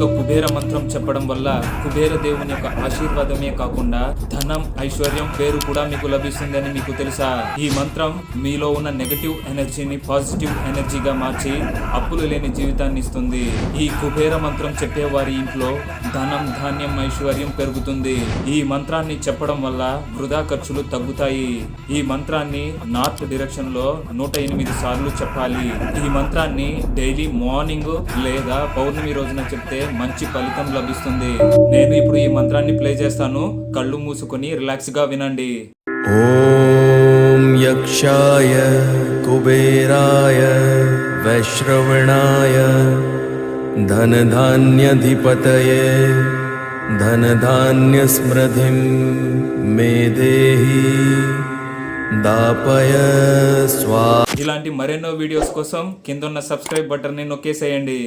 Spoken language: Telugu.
ఇంట్లో కుబేర మంత్రం చెప్పడం వల్ల కుబేర దేవుని యొక్క ఆశీర్వాదమే కాకుండా ధనం, ఐశ్వర్యం, పేరు కూడా మీకు లభిస్తుందని మీకు తెలుసా? ఈ మంత్రం మీలో ఉన్న నెగటివ్ ఎనర్జీని పాజిటివ్ ఎనర్జీగా మార్చి అప్పులు లేని జీవితాన్ని ఇస్తుంది. ఈ కుబేర మంత్రం చెప్పే వారి ఇంట్లో ధనం, ధాన్యం, ఐశ్వర్యం పెరుగుతుంది. ఈ మంత్రాన్ని చెప్పడం వల్ల వృధా ఖర్చులు తగ్గుతాయి. ఈ మంత్రాన్ని నార్త్ డైరెక్షన్ లో 108 సార్లు చెప్పాలి. ఈ మంత్రాన్ని డైలీ మార్నింగ్ లేదా పౌర్ణమి రోజున చెప్తే మంచి ఫలితం లభిస్తుంది. నేను ఇప్పుడు ఈ మంత్రాన్ని ప్లే చేస్తాను. కళ్ళు మూసుకొని రిలాక్స్ గా వినండి. ఓం యక్షాయ కుబేరాయ వైశ్రవణాయ ధనధాన్యధిపతయే ధనధాన్య స్మృతిం మే దేహి దాపయ స్వా. ఇలాంటి మరెన్నో వీడియోస్ కోసం కింద ఉన్న సబ్స్క్రైబ్ బటన్ ని నొక్కేసేయండి.